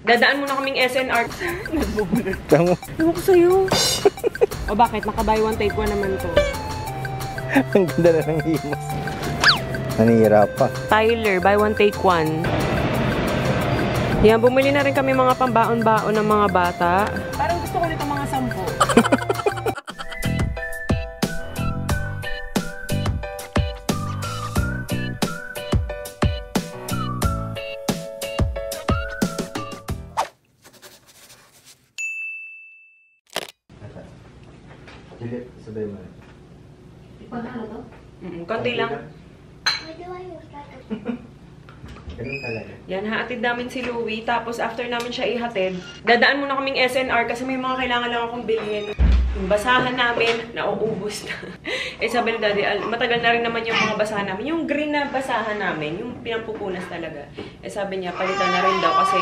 Dadaan muna kaming SNR. Nagbubulot. Tama. Ewan ko sa'yo. O bakit? Naka-buy one take one naman to. Ang ganda na ng himas. Nanihirap pa. Tyler, buy one take one. Yan, bumili na rin kami mga pambaon-baon ng mga bata. Parang gusto ko nito mga 10. Juliet, sabay mo. Ipagkala to? Konti lang. Why do I use that? Ganun talaga. Yan, haatid namin si Louie. Tapos, after namin siya ihatid, dadaan muna kaming SNR kasi may mga kailangan lang akong bilhin. Yung basahan namin, nauubos na. Eh, sabi ni Daddy, matagal na rin naman yung mga basahan namin. Yung green na basahan namin, yung pinampupunas talaga. Eh, sabi niya, palitan na rin daw kasi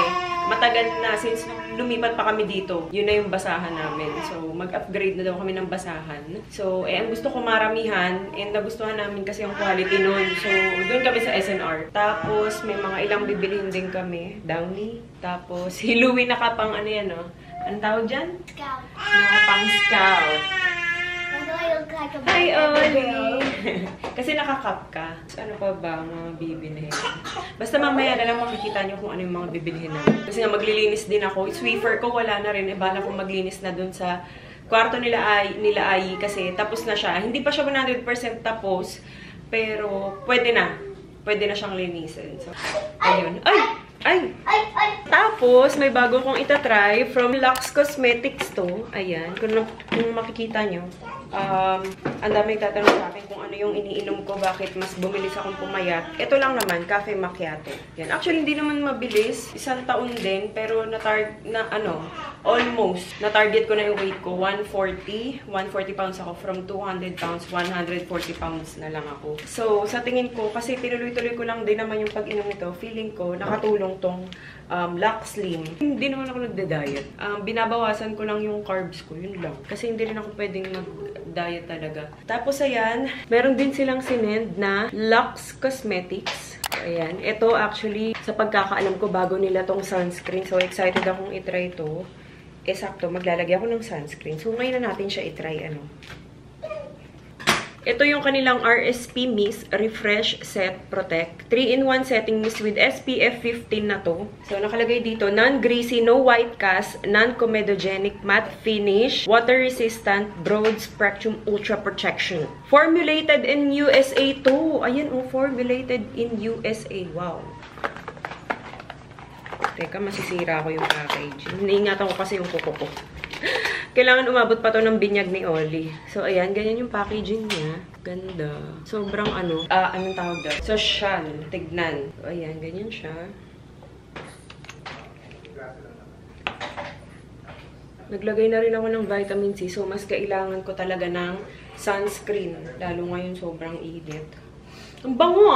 matagal na, since lumipat pa kami dito, yun na yung basahan namin. So, mag-upgrade na daw kami ng basahan. So, ang gusto ko maramihan, and nagustuhan namin kasi yung quality nun. So, doon kami sa SNR. Tapos, may mga ilang bibilihin din kami. Downy. Tapos, si Louie nakapang ano yan, no? Anong tawag dyan? Scout. Nakapang scout. Why do I look like a Hi, girl? Oli! Kasi nakakap ka. So, ano pa ba ang mga bibilihin? Basta mamaya na lang makikita nyo kung ano yung mga bibilihin namin. Kasi nga maglilinis din ako. Sweeper ko wala na rin. Bala kong maglinis na dun sa kwarto nila ay kasi tapos na siya. Hindi pa siya 100% tapos. Pero pwede na. Pwede na siyang linisin. So, ayun. Ay! Ay! Tapos, may bago kong itatry from Lux Cosmetics to. Ayan. Kung makikita nyo. Ang daming tatanong sa akin kung ano yung iniinom ko, bakit mas bumilis akong pumayat. Ito lang naman, Cafe Macchiato. Yan. Actually, hindi naman mabilis. 1 taon din, pero almost. Na-target ko na yung weight ko. 140 pounds ako. From 200 pounds, 140 pounds na lang ako. So, sa tingin ko, kasi tinuloy-tuloy ko lang din naman yung pag-inom nito, feeling ko, nakatulong tong Lux Slim. Hindi naman ako nagda-diet. Binabawasan ko lang yung carbs ko, yun lang. Kasi hindi rin ako pwedeng mag-diet talaga. Tapos ayan, meron din silang sinend na Lux Cosmetics. Ayan, ito actually, sa pagkakaalam ko, bago nila tong sunscreen. So excited akong itry ito. Sakto, maglalagay ako ng sunscreen. So ngayon na natin siya itry, Ito yung kanilang RSP Mist Refresh Set Protect. 3-in-1 setting mist with SPF 15 na to. So, nakalagay dito, non-greasy, no white cast, non-comedogenic, matte finish, water-resistant, broad spectrum ultra protection. Formulated in USA to. Ayan, formulated in USA. Wow. Teka, masisira ko yung package. Iniingatan ko kasi yung kuko ko. Kailangan umabot pa to ng binyag ni Oli. So, ayan. Ganyan yung packaging niya. Ganda. Sobrang anong tawag doon? Social. Tignan. So, ayan. Ganyan siya. Naglagay na rin ako ng vitamin C. So, mas kailangan ko talaga ng sunscreen. Lalo ngayon sobrang init. Ang bango,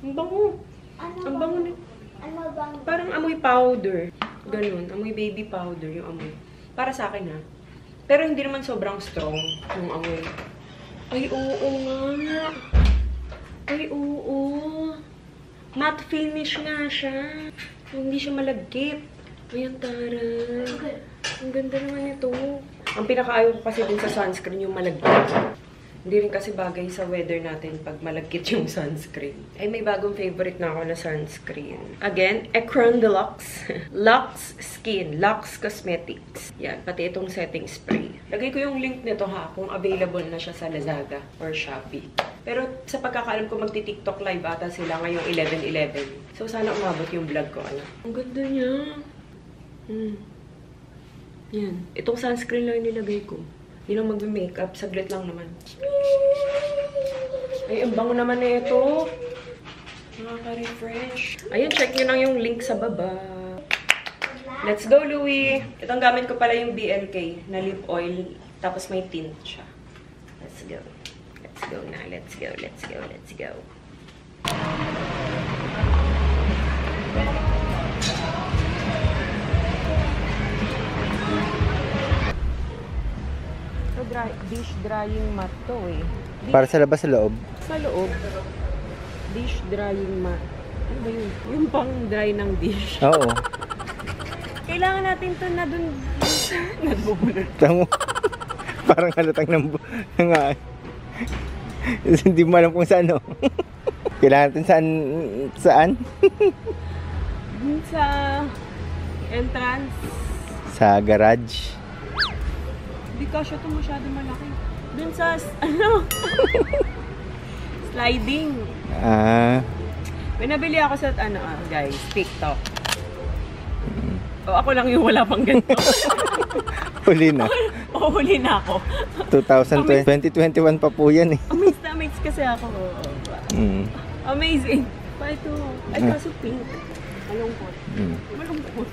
Ang bango. Ang bango na. Ano bang? Parang amoy powder. Ganun. Amoy baby powder yung amoy. Para sa akin, Pero hindi naman sobrang strong yung amoy. Ay, oo nga. Ay, oo. Matte finish nga siya. Hindi siya malagkit. Ayan, taray. Ang ganda naman ito. Ang pinakaayaw ko kasi din sa sunscreen yung malagkit. Hindi rin kasi bagay sa weather natin pag malagkit yung sunscreen. Ay, may bagong favorite na ako na sunscreen. Again, Ecran Deluxe. Lux Skin. Lux Cosmetics. Yan, pati itong setting spray. Lagay ko yung link nito kung available na siya sa Lazada or Shopee. Pero sa pagkakaalam ko, magti-TikTok live ata sila ngayong 11/11. So, sana umabot yung vlog ko, Ang ganda niya. Yan. Itong sunscreen lang nilagay ko. Yun ang mag-makeup. Saglit lang naman. Ay, ang bango naman na ito. Nakaka-refresh. Ayun, check nyo lang yung link sa baba. Let's go, Louie! Itong gamit ko pala yung BLK na lip oil. Tapos may tint siya. Let's go. Let's go na. Let's go, let's go, let's go. Dish drying mat to Para sa labas sa loob? Sa loob. Dish drying mat. Ano ba yun? Yung pang dry ng dish. Oo. Kailangan natin to na dun. Nagbubulol. Tamo. Parang halatang ng hindi mo alam kung saan, no? Kailangan natin saan? Dun sa entrance. Sa garage. Hindi kasya ito masyado malaki. Dun sa, ano? Sliding. May nabili ako sa, guys, TikTok. O, ako lang yung wala pang ganito. Huli na. Huli na ako. 2021 pa po yan eh. Amazed na amazed kasi ako. Amazing. Pa ito. Ay, kaso pink. Malungkot. Malungkot.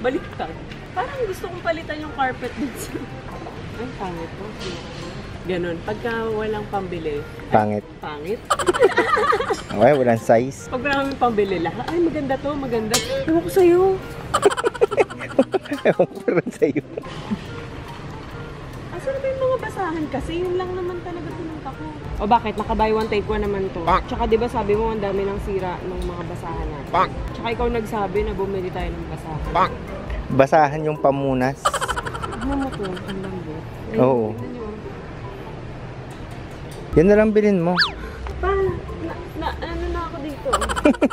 Baliktad. Parang gusto kong palitan yung carpet dun sa... Ay, pangit po. Ganon. Pagka walang pambili. Pangit. Pangit? Okay, walang size. Pag maraming pambili lahat, ay maganda to, maganda. Ewan ko sa'yo. Ewan ko parang sa'yo. Asan ba yung mga basahan kasi? Yun lang naman talaga pinunta ko. O bakit? Naka-buy one take one naman to. Tsaka diba sabi mo, ang dami ng sira ng mga basahan natin. Tsaka ikaw nagsabi na bumili tayo ng basahan. Basahan yung pamunas. Tignan mo to, ang lambot. Oo. Yan na lang bilhin mo. Pa, ano na ako dito?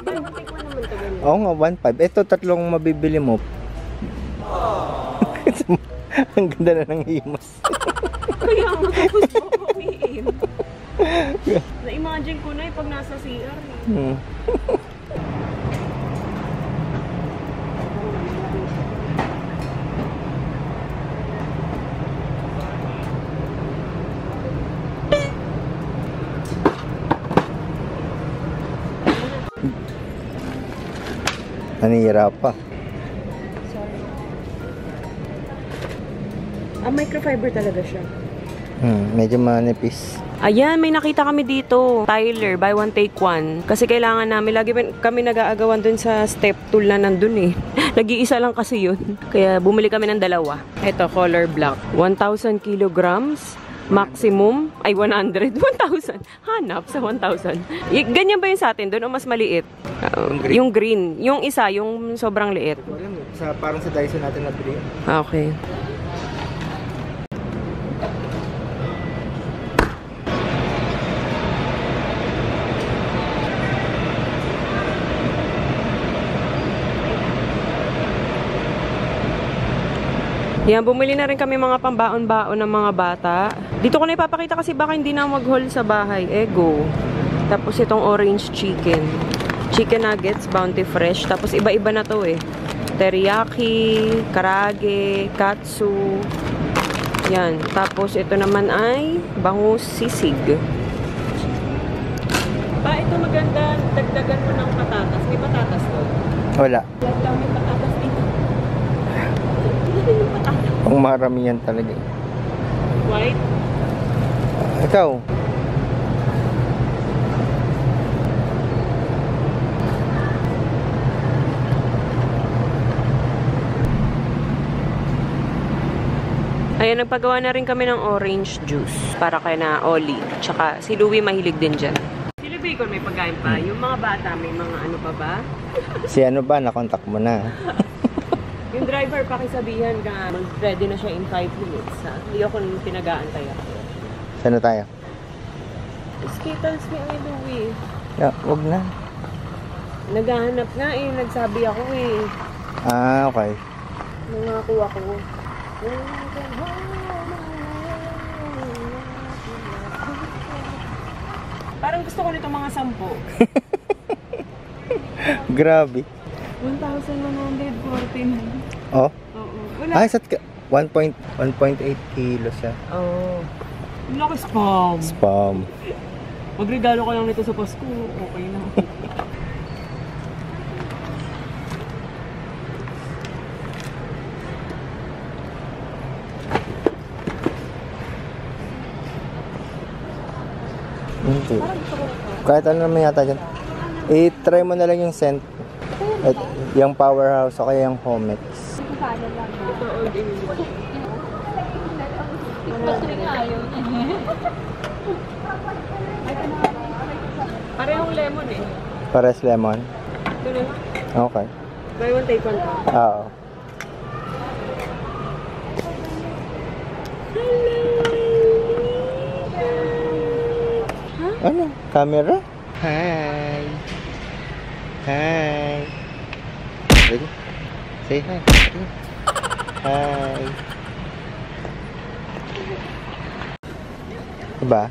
Buy one take one naman to. Ganun. Oo nga, 1.5. Ito, tatlong mabibili mo. Ang ganda na ng himas. Kaya matapos mo kumiin. Na-imagine ko na pag nasa CR. Nanihirap pa. Microfiber talaga siya. Medyo manipis. Ayan, may nakita kami dito. Tyler, buy one take one. Kasi kailangan namin, lagi kami nag-aagawan dun sa step tool na nandun eh. Nag-iisa lang kasi yun. Kaya bumili kami ng dalawa. Ito, color black. 1,000 kilograms. Maximum, ay 100. 1,000. Hanap sa 1,000. Ganyan ba yun sa atin doon o mas maliit? Yung green. Yung isa, yung sobrang liit. Parang sa Dyson natin nabili. Okay. Yan, bumili na rin kami mga pambaon-baon ng mga bata. Dito ko na ipapakita kasi baka hindi na mag-haul sa bahay. Ego. Tapos itong orange chicken. Chicken nuggets, Bounty Fresh. Tapos iba-iba na to eh. Teriyaki, karage, katsu. Yan. Tapos ito naman ay bangus sisig. Ba, ito maganda. Dagdagan mo ng patatas. May patatas to? Wala. Lang may patatas dito. Ang maramihan talaga. White? Ikaw? Ayan, nagpagawa na rin kami ng orange juice para kay na Oli. Tsaka si Louie mahilig din dyan. Si Louie ko may pagkain pa. Yung mga bata may mga ano pa ba? Si ano ba? Nakontak mo na. Yung driver, pakisabihan ka, mag-ready na siya in 5 minutes. Hindi ako nung pinag-aantay ako. Saan na tayo? Skittles ni Louie. Yeah, wag na. Naghahanap nga eh. Nagsabi ako eh. Okay. Nangako ako. Parang gusto ko nito mga 10. Grabe. 1,114. Oh? Oo. Wala. Sat ka. 1.8 kilos siya. Oo. Laki spam. Spam. Magregalo ko lang nito sa Pasko. Okay na. Hindi. Kahit ano naman yata dyan. I-try mo na lang yung scent. At yung powerhouse o kaya yung Homex. Parehong lemon eh. Pares lemon. Ito na. Okay. Buy one, take one pa. Oo. Ano? Camera? Hi! Hi! Ready? Say hi. Hi! Diba?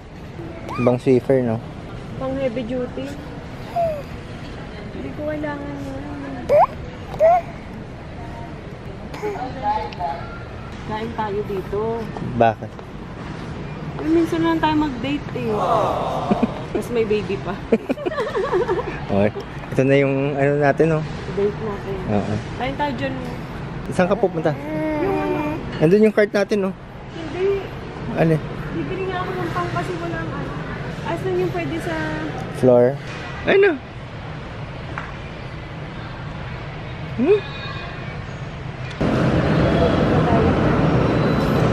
Ibang Swiffer, no? Pang heavy duty. Hindi ko kailangan yun. Kain tayo dito. Bakit? Minsan lang tayo mag-date eh. Tapos may baby pa. Okay. Ito na yung ano natin, no? Date natin. Oo. Kain tayo dyan. Saan ka pupunta? Yung ano? Nandun yung cart natin, no? Hindi. Ano? Bibili nga ako ng pang kasi walang ano. Asan yung pwede sa... Floor. Ano? Hmm?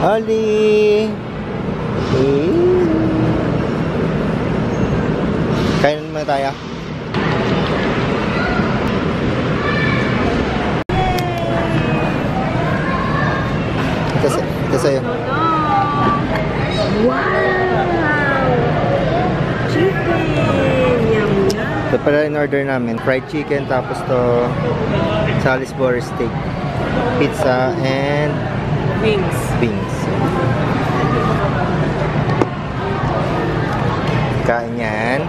Ali! Kain naman tayo. Ito sa'yo. Wow! Chicken! Yum, yum. Ito pala in order namin. Fried chicken, tapos to Salisbury steak, pizza, and Wings. beans. Kain yan.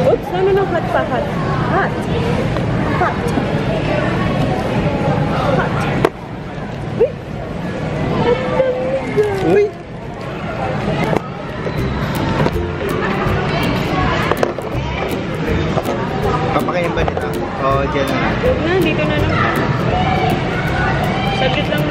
Oops, ano ng hot pa? Hot. Hot. Hot. Hot. Uy! Papakainin ba nito? Oo, dyan na. Huwag na, dito na lang. Saglit lang